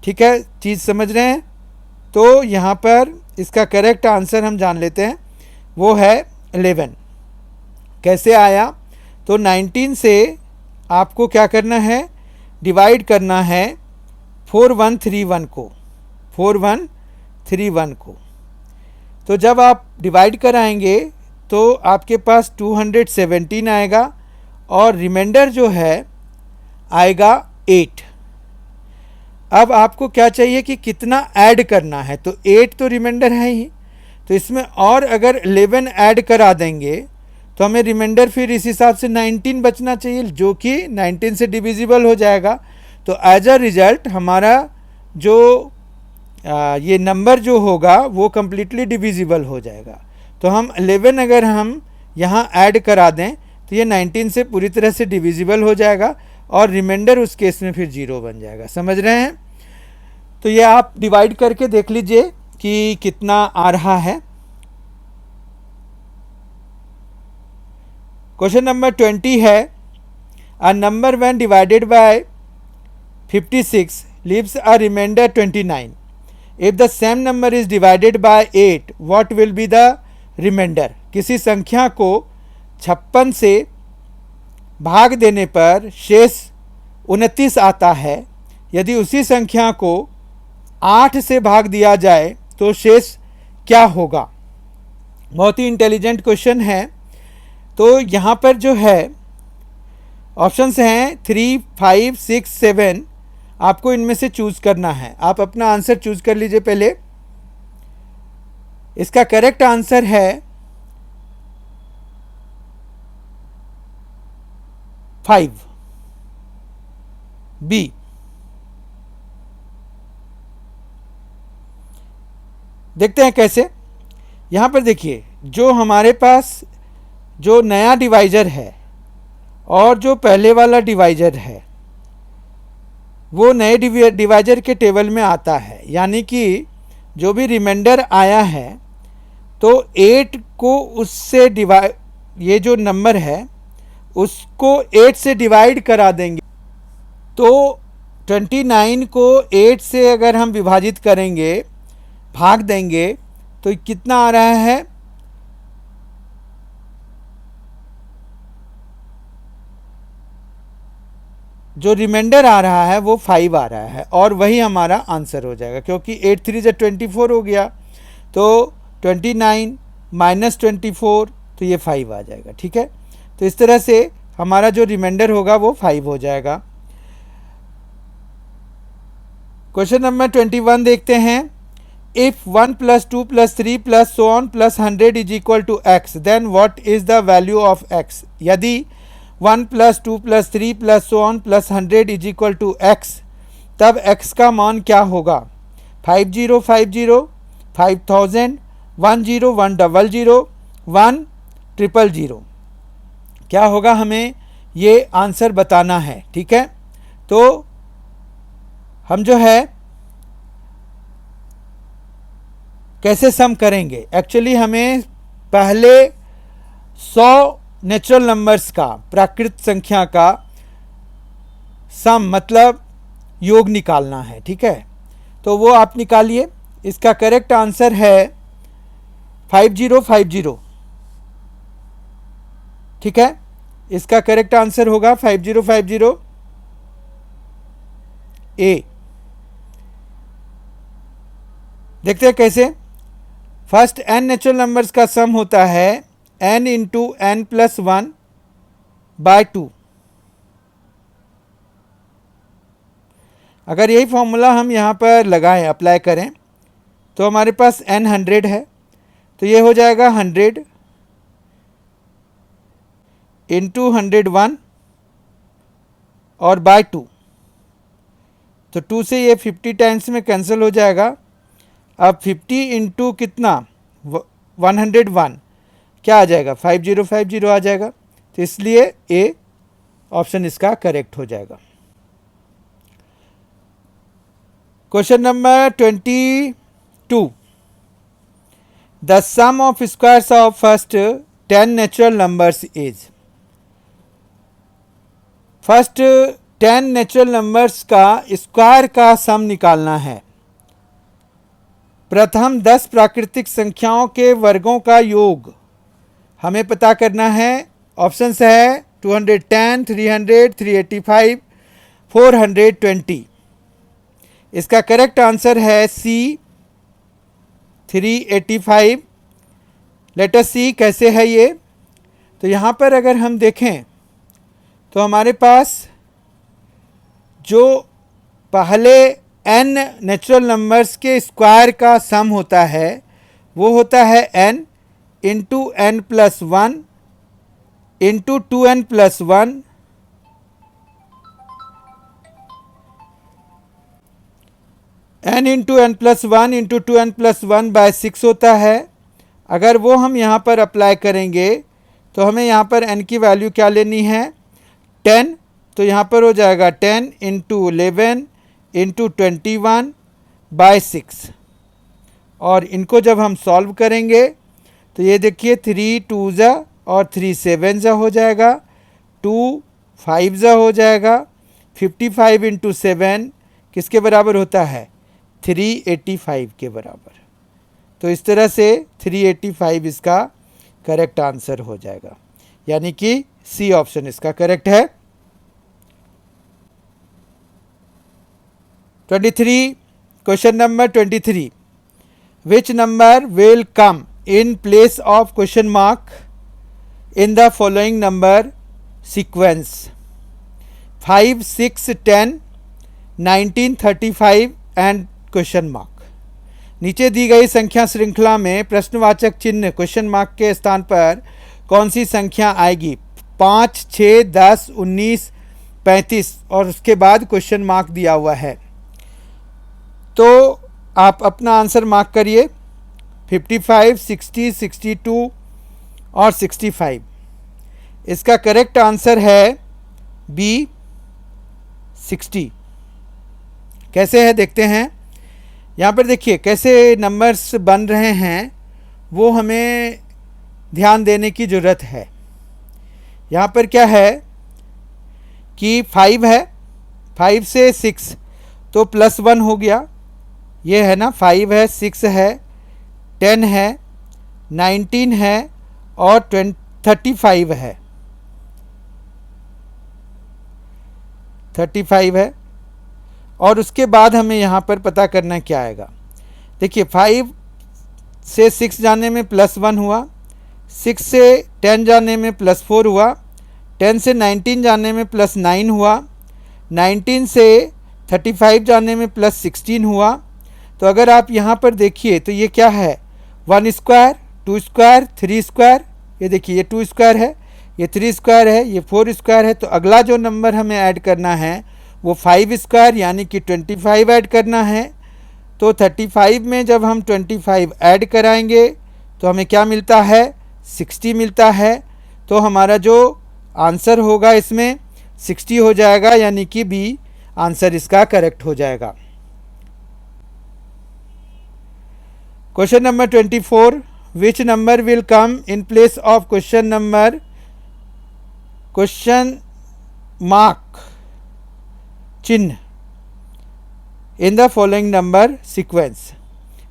ठीक है। चीज़ समझ रहे हैं। तो यहाँ पर इसका करेक्ट आंसर हम जान लेते हैं, वो है 11। कैसे आया, तो 19 से आपको क्या करना है, डिवाइड करना है 4131 को, 4131 को। तो जब आप डिवाइड कराएंगे तो आपके पास 217 आएगा और रिमाइंडर जो है आएगा 8। अब आपको क्या चाहिए कि कितना ऐड करना है, तो 8 तो रिमाइंडर है ही, तो इसमें और अगर 11 ऐड करा देंगे तो हमें रिमाइंडर फिर इस हिसाब से 19 बचना चाहिए जो कि 19 से डिविजिबल हो जाएगा। तो एज अ रिजल्ट हमारा जो ये नंबर जो होगा वो कम्प्लीटली डिविजिबल हो जाएगा। तो हम 11 अगर हम यहाँ ऐड करा दें तो ये 19 से पूरी तरह से डिविजिबल हो जाएगा और रिमाइंडर उस केस में फिर 0 बन जाएगा। समझ रहे हैं। तो ये आप डिवाइड करके देख लीजिए कि कितना आ रहा है। क्वेश्चन नंबर 20 है, a number when divided by 56 leaves a remainder 29. If the same number is divided by 8, what will be the remainder? किसी संख्या को 56 से भाग देने पर शेष 29 आता है। यदि उसी संख्या को 8 से भाग दिया जाए तो शेष क्या होगा। बहुत ही इंटेलिजेंट क्वेश्चन है। तो यहाँ पर जो है ऑप्शंस हैं 3, 5, 6, 7। आपको इनमें से चूज करना है। आप अपना आंसर चूज कर लीजिए पहले। इसका करेक्ट आंसर है 5, बी। देखते हैं कैसे। यहां पर देखिए, जो हमारे पास जो नया डिवाइजर है और जो पहले वाला डिवाइजर है वो नए डिवाइजर के टेबल में आता है। यानी कि जो भी रिमाइंडर आया है तो 8 को उससे डिवाइड, ये जो नंबर है उसको 8 से डिवाइड करा देंगे। तो 29 को 8 से अगर हम विभाजित करेंगे, भाग देंगे, तो कितना आ रहा है, जो रिमाइंडर आ रहा है वो 5 आ रहा है और वही हमारा आंसर हो जाएगा। क्योंकि 8 3 से 24 हो गया, तो 29 माइनस 24, तो ये 5 आ जाएगा। ठीक है, तो इस तरह से हमारा जो रिमाइंडर होगा वो 5 हो जाएगा। क्वेश्चन नंबर 21 देखते हैं। If 1 + 2 + 3 + so on + 100 is equal to x, then what is the value of x। यदि 1 + 2 + 3 + so on + 100 is equal to x, तब x का मान क्या होगा। 5050, 5000, 10 100, 100, क्या होगा, हमें ये आंसर बताना है। ठीक है, तो हम जो है कैसे सम करेंगे। एक्चुअली हमें पहले 100 नेचुरल नंबर्स का, प्राकृत संख्या का सम मतलब योग निकालना है। ठीक है, तो वो आप निकालिए। इसका करेक्ट आंसर है 5050। ठीक है, इसका करेक्ट आंसर होगा 5050 ए। देखते हैं कैसे। फर्स्ट n नेचुरल नंबर्स का सम होता है n इंटू n + 1 बाय 2। अगर यही फॉर्मूला हम यहाँ पर लगाएं, अप्लाई करें, तो हमारे पास n 100 है, तो ये हो जाएगा 100 इंटू 101 और बाय 2। तो 2 से ये 50 टाइम्स में कैंसिल हो जाएगा। अब 50 इंटू कितना, 101, क्या आ जाएगा, 5050 आ जाएगा। तो इसलिए ए ऑप्शन इसका करेक्ट हो जाएगा। Question number 22। The sum of squares of first 10 natural numbers is. First 10 natural numbers का स्क्वायर का सम निकालना है। प्रथम 10 प्राकृतिक संख्याओं के वर्गों का योग हमें पता करना है। ऑप्शंस है 210, 300, 385, 420। इसका करेक्ट आंसर है सी, 385। लेट अस सी कैसे है ये। तो यहाँ पर अगर हम देखें तो हमारे पास जो पहले n नेचुरल नंबर्स के स्क्वायर का सम होता है वो होता है n into n + 1 into 2n + 1 n into n + 1 into 2n + 1 by 6 होता है। अगर वो हम यहाँ पर अप्लाई करेंगे तो हमें यहाँ पर n की वैल्यू क्या लेनी है, 10। तो यहाँ पर हो जाएगा 10 इंटू 11 इंटू 21 बाय 6। और इनको जब हम सॉल्व करेंगे तो ये देखिए 3 2 जा और 3 7 जा हो जाएगा, 2 5 जा हो जाएगा। 55 इंटू 7 किसके बराबर होता है, 385 के बराबर। तो इस तरह से 385 इसका करेक्ट आंसर हो जाएगा। यानी कि सी ऑप्शन इसका करेक्ट है। 23 question number 23, which number will come in place of question mark in the following number sequence? 5, 6, 10, 19, 35 and question mark. नीचे दी गई संख्या श्रृंखला में प्रश्नवाचक चिन्ह क्वेश्चन मार्क के स्थान पर कौन सी संख्या आएगी? 5, 6, 10, 19, 35 और उसके बाद क्वेश्चन मार्क दिया हुआ है। तो आप अपना आंसर मार्क करिए। 55, 60, 62 और 65। इसका करेक्ट आंसर है बी 60। कैसे है देखते हैं। यहाँ पर देखिए कैसे नंबर्स बन रहे हैं, वो हमें ध्यान देने की ज़रूरत है। यहाँ पर क्या है कि 5 है, 5 से 6 तो +1 हो गया, ये है ना। 5 है, 6 है, 10 है, 19 है और 35 है। 35 है और उसके बाद हमें यहाँ पर पता करना क्या आएगा। देखिए 5 से 6 जाने में +1 हुआ, 6 से 10 जाने में +4 हुआ, 10 से 19 जाने में +9 हुआ, 19 से 35 जाने में +16 हुआ। तो अगर आप यहाँ पर देखिए तो ये क्या है, 1 स्क्वायर, 2 स्क्वायर, 3 स्क्वायर। ये देखिए ये 2 स्क्वायर है, ये 3 स्क्वायर है, ये 4 स्क्वायर है। तो अगला जो नंबर हमें ऐड करना है वो 5 स्क्वायर यानी कि 25 ऐड करना है। तो 35 में जब हम 25 ऐड कराएंगे तो हमें क्या मिलता है, 60 मिलता है। तो हमारा जो आंसर होगा इसमें 60 हो जाएगा, यानी कि बी आंसर इसका करेक्ट हो जाएगा। Question number 24, which number will come in place of question mark चिन्ह in the following number sequence?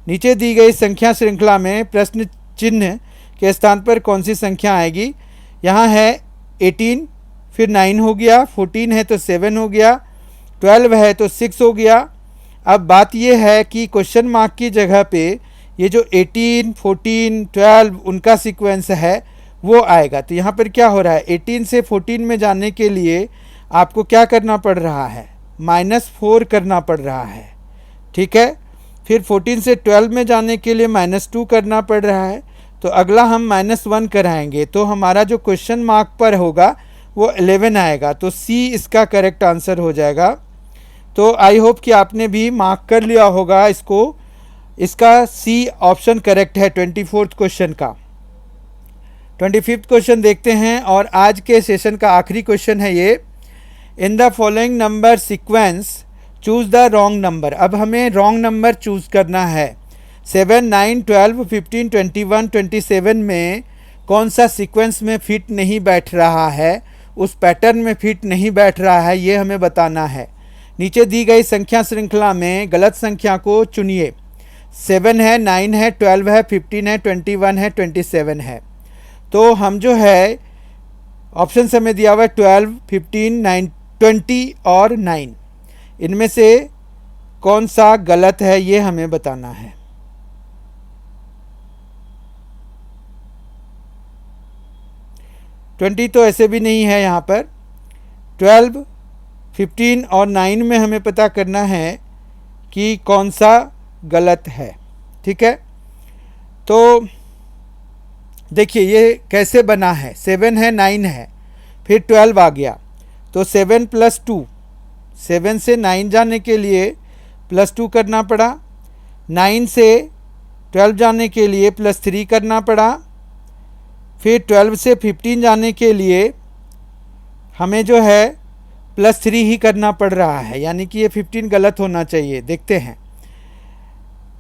नीचे दी गई संख्या श्रृंखला में प्रश्न चिन्ह के स्थान पर कौन सी संख्या आएगी? यहाँ है 18, फिर 9 हो गया, 14 है तो 7 हो गया, 12 है तो 6 हो गया। अब बात यह है कि क्वेश्चन मार्क की जगह पे ये जो 18, 14, 12 उनका सीक्वेंस है वो आएगा। तो यहाँ पर क्या हो रहा है, 18 से 14 में जाने के लिए आपको क्या करना पड़ रहा है, -4 करना पड़ रहा है, ठीक है। फिर 14 से 12 में जाने के लिए -2 करना पड़ रहा है। तो अगला हम -1 कराएंगे तो हमारा जो क्वेश्चन मार्क पर होगा वो 11 आएगा। तो सी इसका करेक्ट आंसर हो जाएगा। तो आई होप कि आपने भी मार्क कर लिया होगा इसको। इसका सी ऑप्शन करेक्ट है 24th क्वेश्चन का। 25th क्वेश्चन देखते हैं और आज के सेशन का आखिरी क्वेश्चन है ये। इन the following number sequence choose the wrong number. अब हमें रॉन्ग नंबर चूज़ करना है। 7, 9, 12, 15, 21, 27 में कौन सा सीक्वेंस में फिट नहीं बैठ रहा है, उस पैटर्न में फिट नहीं बैठ रहा है, ये हमें बताना है। नीचे दी गई संख्या श्रृंखला में गलत संख्या को चुनिए। 7 है, 9 है, 12 है, 15 है, 21 है, 27 है। तो हम जो है ऑप्शन हमें दिया हुआ है 12, 15, 9, 20 और 9, इनमें से कौन सा गलत है ये हमें बताना है। ट्वेंटी तो ऐसे भी नहीं है यहाँ पर। 12, 15 और 9 में हमें पता करना है कि कौन सा गलत है, ठीक है। तो देखिए ये कैसे बना है, 7 है, 9 है, फिर 12 आ गया। तो 7 + 2, 7 से 9 जाने के लिए +2 करना पड़ा, 9 से 12 जाने के लिए +3 करना पड़ा, फिर 12 से 15 जाने के लिए हमें जो है +3 ही करना पड़ रहा है, यानी कि ये 15 गलत होना चाहिए। देखते हैं,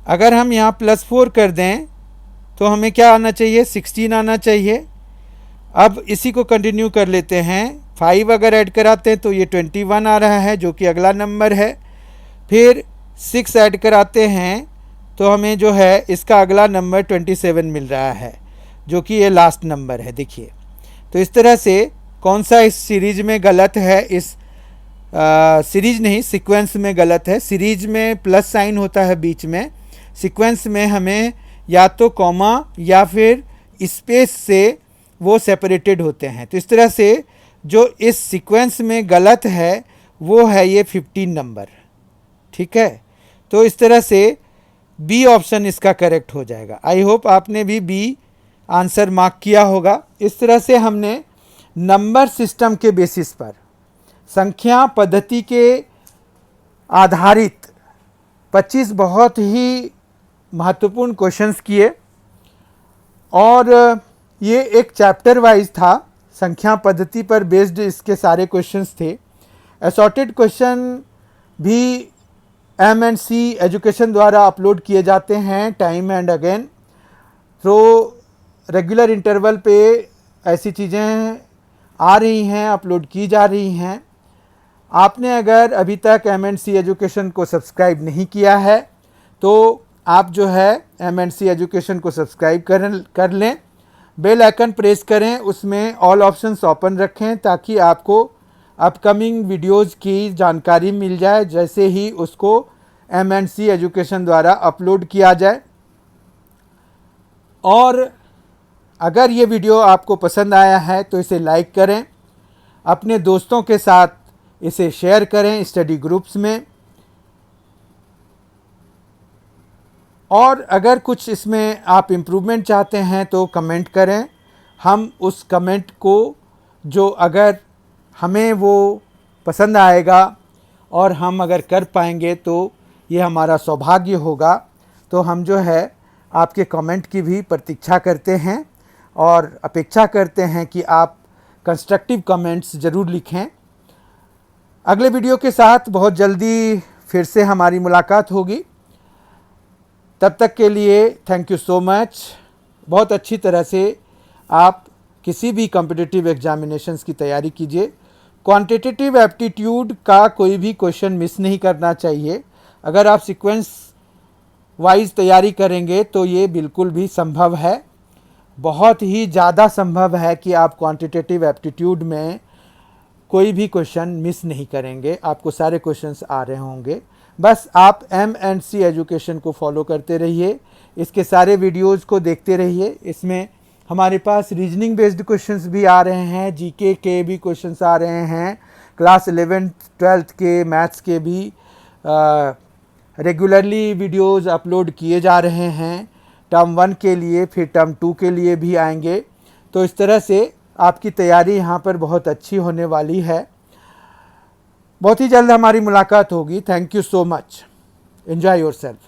अगर हम यहाँ +4 कर दें तो हमें क्या आना चाहिए, 16 आना चाहिए। अब इसी को कंटिन्यू कर लेते हैं। 5 अगर ऐड कराते हैं तो ये 21 आ रहा है, जो कि अगला नंबर है। फिर 6 ऐड कराते हैं तो हमें जो है इसका अगला नंबर 27 मिल रहा है, जो कि ये लास्ट नंबर है। देखिए, तो इस तरह से कौन सा इस सीरीज में गलत है, इस सीरीज नहीं, सीक्वेंस में गलत है। सीरीज में प्लस साइन होता है बीच में, सीक्वेंस में हमें या तो कॉमा या फिर स्पेस से वो सेपरेटेड होते हैं। तो इस तरह से जो इस सीक्वेंस में गलत है वो है ये 15 नंबर। ठीक है, तो इस तरह से बी ऑप्शन इसका करेक्ट हो जाएगा। आई होप आपने भी बी आंसर मार्क किया होगा। इस तरह से हमने नंबर सिस्टम के बेसिस पर, संख्या पद्धति के आधारित 25 बहुत ही महत्वपूर्ण क्वेश्चंस किए, और ये एक चैप्टर वाइज था, संख्या पद्धति पर बेस्ड इसके सारे क्वेश्चंस थे। असॉर्टेड क्वेश्चन भी M&C एजुकेशन द्वारा अपलोड किए जाते हैं टाइम एंड अगेन। तो रेगुलर इंटरवल पे ऐसी चीज़ें आ रही हैं, अपलोड की जा रही हैं। आपने अगर अभी तक M&C एजुकेशन को सब्सक्राइब नहीं किया है तो आप जो है M&C एजुकेशन को सब्सक्राइब कर लें, बेल आइकन प्रेस करें, उसमें ऑल ऑप्शंस ओपन रखें ताकि आपको अपकमिंग वीडियोस की जानकारी मिल जाए जैसे ही उसको M&C एजुकेशन द्वारा अपलोड किया जाए। और अगर ये वीडियो आपको पसंद आया है तो इसे लाइक करें, अपने दोस्तों के साथ इसे शेयर करें स्टडी ग्रुप्स में, और अगर कुछ इसमें आप इम्प्रूवमेंट चाहते हैं तो कमेंट करें। हम उस कमेंट को जो अगर हमें वो पसंद आएगा और हम अगर कर पाएंगे तो ये हमारा सौभाग्य होगा। तो हम जो है आपके कमेंट की भी प्रतीक्षा करते हैं और अपेक्षा करते हैं कि आप कंस्ट्रक्टिव कमेंट्स ज़रूर लिखें। अगले वीडियो के साथ बहुत जल्दी फिर से हमारी मुलाकात होगी। तब तक के लिए थैंक यू सो मच। बहुत अच्छी तरह से आप किसी भी कॉम्पिटिटिव एग्जामिनेशंस की तैयारी कीजिए। क्वांटिटेटिव एप्टीट्यूड का कोई भी क्वेश्चन मिस नहीं करना चाहिए। अगर आप सीक्वेंस वाइज तैयारी करेंगे तो ये बिल्कुल भी संभव है, बहुत ही ज़्यादा संभव है कि आप क्वांटिटेटिव एप्टीट्यूड में कोई भी क्वेश्चन मिस नहीं करेंगे, आपको सारे क्वेश्चंस आ रहे होंगे। बस आप M&C एजुकेशन को फॉलो करते रहिए, इसके सारे वीडियोस को देखते रहिए। इसमें हमारे पास रीजनिंग बेस्ड क्वेश्चंस भी आ रहे हैं, जीके के भी क्वेश्चंस आ रहे हैं, क्लास 11th 12th के मैथ्स के भी रेगुलरली वीडियोस अपलोड किए जा रहे हैं। टर्म 1 के लिए, फिर टर्म 2 के लिए भी आएंगे। तो इस तरह से आपकी तैयारी यहाँ पर बहुत अच्छी होने वाली है। बहुत ही जल्द हमारी मुलाकात होगी। Thank you so much. Enjoy yourself.